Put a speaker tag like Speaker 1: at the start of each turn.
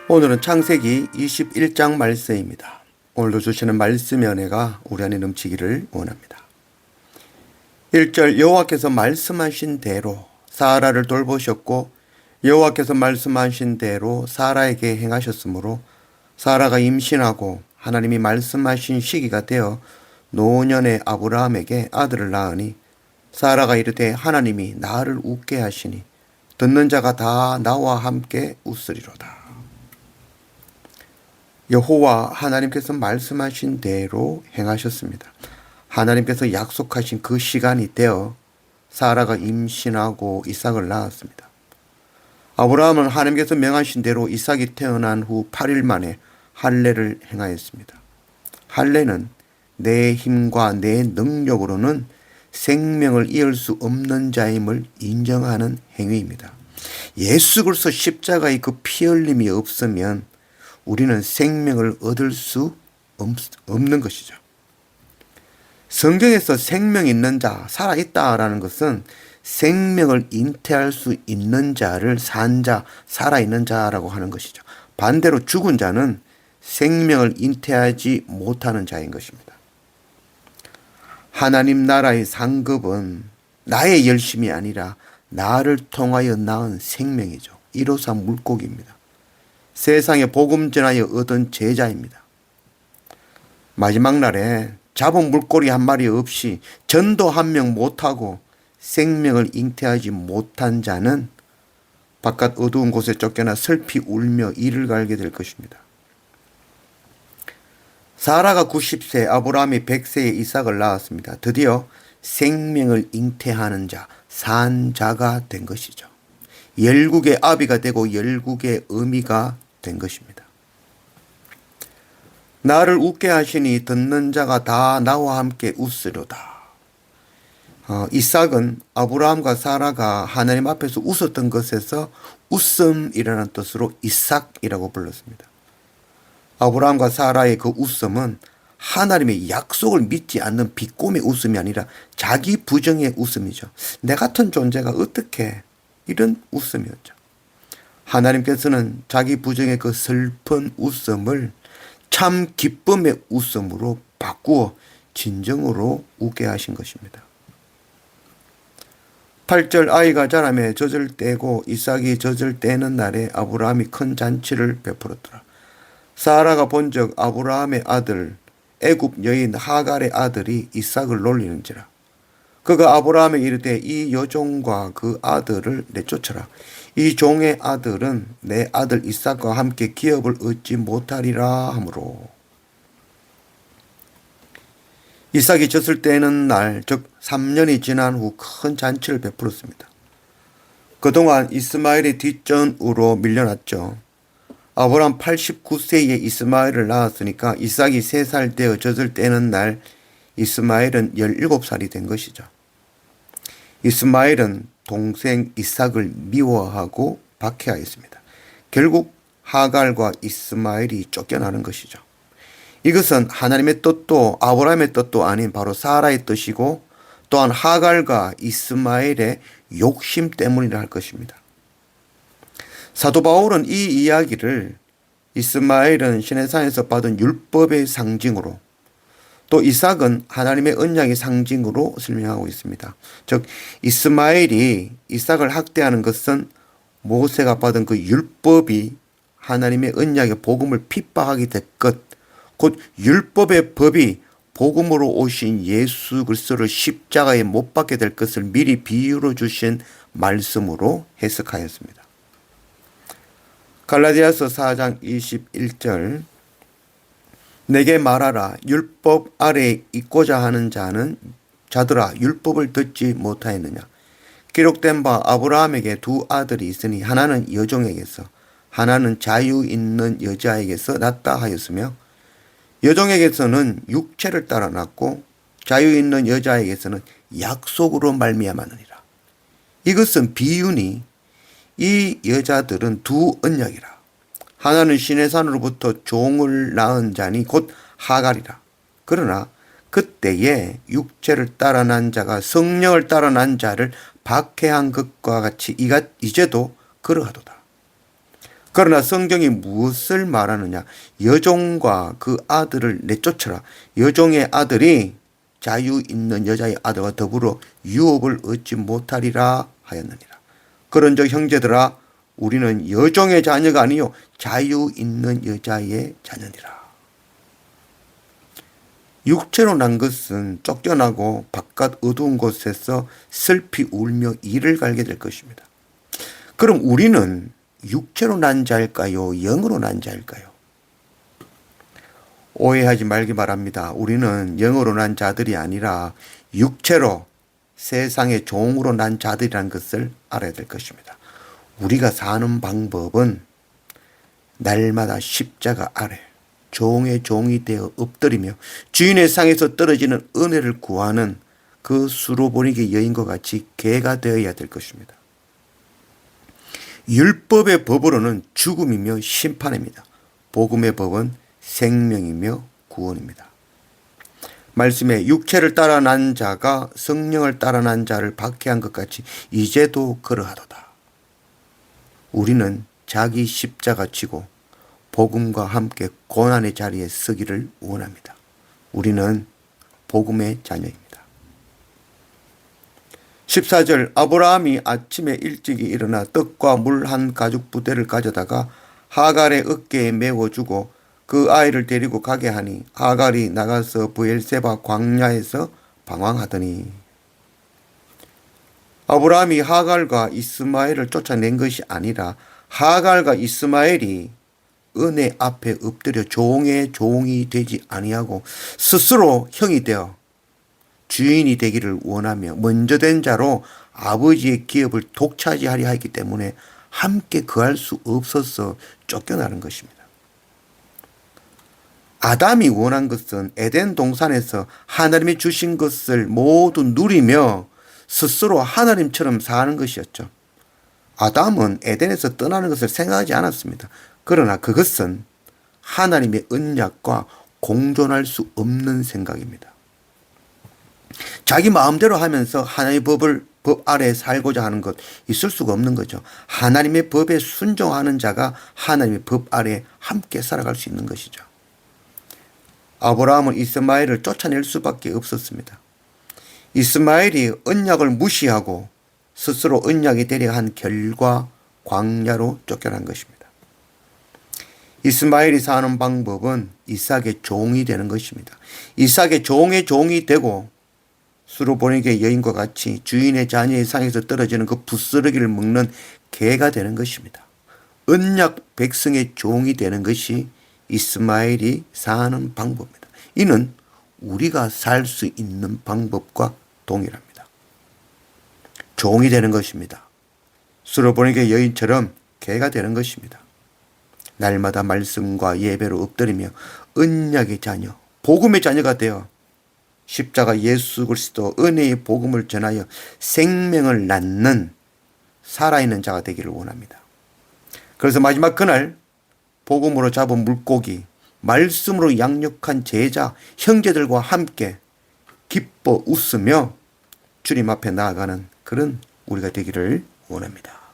Speaker 1: 오늘은 창세기 21장 말씀입니다. 오늘도 주시는 말씀의 은혜가 우리 안에 넘치기를 원합니다. 1절 여호와께서 말씀하신 대로 사라를 돌보셨고 여호와께서 말씀하신 대로 사라에게 행하셨으므로 사라가 임신하고 하나님이 말씀하신 시기가 되어 노년의 아브라함에게 아들을 낳으니 사라가 이르되 하나님이 나를 웃게 하시니 듣는 자가 다 나와 함께 웃으리로다. 여호와 하나님께서 말씀하신 대로 행하셨습니다. 하나님께서 약속하신 그 시간이 되어 사라가 임신하고 이삭을 낳았습니다. 아브라함은 하나님께서 명하신 대로 이삭이 태어난 후 8일 만에 할례를 행하였습니다. 할례는 내 힘과 내 능력으로는 생명을 이을 수 없는 자임을 인정하는 행위입니다. 예수 그리스도 십자가의 그 피 흘림이 없으면 우리는 생명을 얻을 수 없는 것이죠. 성경에서 생명 있는 자, 살아있다라는 것은 생명을 잉태할 수 있는 자를 산 자, 살아있는 자라고 하는 것이죠. 반대로 죽은 자는 생명을 잉태하지 못하는 자인 것입니다. 하나님 나라의 상급은 나의 열심이 아니라 나를 통하여 낳은 생명이죠. 153 물고기입니다. 세상에 복음 전하여 얻은 제자입니다. 마지막 날에 잡은 물고기 한 마리 없이 전도 한 명 못하고 생명을 잉태하지 못한 자는 바깥 어두운 곳에 쫓겨나 슬피 울며 이를 갈게 될 것입니다. 사라가 90세, 아브라함이 100세에 이삭을 낳았습니다. 드디어 생명을 잉태하는 자, 산 자가 된 것이죠. 열국의 아비가 되고 열국의 어미가 된 것입니다. 나를 웃게 하시니 듣는 자가 다 나와 함께 웃으려다. 이삭은 아브라함과 사라가 하나님 앞에서 웃었던 것에서 웃음이라는 뜻으로 이삭이라고 불렀습니다. 아브라함과 사라의 그 웃음은 하나님의 약속을 믿지 않는 비꼬미 웃음이 아니라 자기 부정의 웃음이죠. 내 같은 존재가 어떻게 이런 웃음이었죠. 하나님께서는 자기 부정의 그 슬픈 웃음을 참 기쁨의 웃음으로 바꾸어 진정으로 웃게 하신 것입니다. 8절 아이가 자라매 젖을 떼고 이삭이 젖을 떼는 날에 아브라함이 큰 잔치를 베풀었더라. 사라가 본즉 아브라함의 아들 애굽 여인 하갈의 아들이 이삭을 놀리는지라. 그가 아브라함에게 이르되 이 여종과 그 아들을 내쫓아라. 이 종의 아들은 내 아들 이삭과 함께 기업을 얻지 못하리라 하므로. 이삭이 젖을 떼는 날, 즉 3년이 지난 후 큰 잔치를 베풀었습니다. 그동안 이스마엘의 뒷전으로 밀려났죠. 아브라함 89세에 이스마엘을 낳았으니까 이삭이 3살 되어 젖을 떼는 날 이스마엘은 17살이 된 것이죠. 이스마엘은 동생 이삭을 미워하고 박해하였습니다. 결국 하갈과 이스마엘이 쫓겨나는 것이죠. 이것은 하나님의 뜻도 아브라함의 뜻도 아닌 바로 사라의 뜻이고 또한 하갈과 이스마엘의 욕심 때문이라 할 것입니다. 사도 바울은 이 이야기를 이스마엘은 시내산에서 받은 율법의 상징으로 또 이삭은 하나님의 언약의 상징으로 설명하고 있습니다. 즉 이스마엘이 이삭을 학대하는 것은 모세가 받은 그 율법이 하나님의 언약의 복음을 핍박하게 될 것, 곧 율법의 법이 복음으로 오신 예수 그리스도를 십자가에 못 박게 될 것을 미리 비유로 주신 말씀으로 해석하였습니다. 갈라디아서 4장 21절 내게 말하라. 율법 아래에 있고자 하는 자들아 율법을 듣지 못하였느냐. 기록된 바 아브라함에게 2 아들이 있으니 하나는 여종에게서 하나는 자유 있는 여자에게서 낳다 하였으며 여종에게서는 육체를 따라 낳고 자유 있는 여자에게서는 약속으로 말미암았느니라. 이것은 비유니 이 여자들은 2 언약이라. 하나는 시내산으로부터 종을 낳은 자니 곧 하갈이라. 그러나 그때에 육체를 따라 난 자가 성령을 따라 난 자를 박해한 것과 같이 이제도 그러하도다. 그러나 성경이 무엇을 말하느냐? 여종과 그 아들을 내쫓으라. 여종의 아들이 자유 있는 여자의 아들과 더불어 유업을 얻지 못하리라 하였느니라. 그런즉 형제들아, 우리는 여종의 자녀가 아니요 자유 있는 여자의 자녀니라. 육체로 난 것은 쫓겨나고 바깥 어두운 곳에서 슬피 울며 이를 갈게 될 것입니다. 그럼 우리는 육체로 난 자일까요? 영으로 난 자일까요? 오해하지 말기 바랍니다. 우리는 영으로 난 자들이 아니라 육체로 세상의 종으로 난 자들이라는 것을 알아야 될 것입니다. 우리가 사는 방법은 날마다 십자가 아래 종의 종이 되어 엎드리며 주인의 상에서 떨어지는 은혜를 구하는 그 수로보니게 여인과 같이 개가 되어야 될 것입니다. 율법의 법으로는 죽음이며 심판입니다. 복음의 법은 생명이며 구원입니다. 말씀에 육체를 따라 난 자가 성령을 따라 난 자를 박해한 것 같이 이제도 그러하도다. 우리는 자기 십자가 지고 복음과 함께 고난의 자리에 서기를 원합니다. 우리는 복음의 자녀입니다. 14절 아브라함이 아침에 일찍이 일어나 떡과 물 한 가죽 부대를 가져다가 하갈의 어깨에 메워주고 그 아이를 데리고 가게 하니 하갈이 나가서 브엘세바 광야에서 방황하더니 아브라함이 하갈과 이스마엘을 쫓아낸 것이 아니라 하갈과 이스마엘이 은혜 앞에 엎드려 종의 종이 되지 아니하고 스스로 형이 되어 주인이 되기를 원하며 먼저 된 자로 아버지의 기업을 독차지하려 하기 때문에 함께 거할 수 없어서 쫓겨나는 것입니다. 아담이 원한 것은 에덴 동산에서 하나님이 주신 것을 모두 누리며 스스로 하나님처럼 사는 것이었죠. 아담은 에덴에서 떠나는 것을 생각하지 않았습니다. 그러나 그것은 하나님의 언약과 공존할 수 없는 생각입니다. 자기 마음대로 하면서 하나님의 법 아래에 살고자 하는 것 있을 수가 없는 거죠. 하나님의 법에 순종하는 자가 하나님의 법 아래에 함께 살아갈 수 있는 것이죠. 아브라함은 이스마엘을 쫓아낼 수밖에 없었습니다. 이스마엘이 언약을 무시하고 스스로 언약이 되려 한 결과 광야로 쫓겨난 것입니다. 이스마엘이 사는 방법은 이삭의 종이 되는 것입니다. 이삭의 종의 종이 되고 수로보니게 여인과 같이 주인의 자녀의 상에서 떨어지는 그 부스러기를 먹는 개가 되는 것입니다. 언약 백성의 종이 되는 것이 이스마엘이 사는 방법입니다. 이는 우리가 살 수 있는 방법과 동일합니다. 종이 되는 것입니다. 수로보니게 여인처럼 개가 되는 것입니다. 날마다 말씀과 예배로 엎드리며 언약의 자녀, 복음의 자녀가 되어 십자가 예수 그리스도 은혜의 복음을 전하여 생명을 낳는 살아있는 자가 되기를 원합니다. 그래서 마지막 그날 복음으로 잡은 물고기, 말씀으로 양육한 제자, 형제들과 함께 기뻐 웃으며 주님 앞에 나아가는 그런 우리가 되기를 원합니다.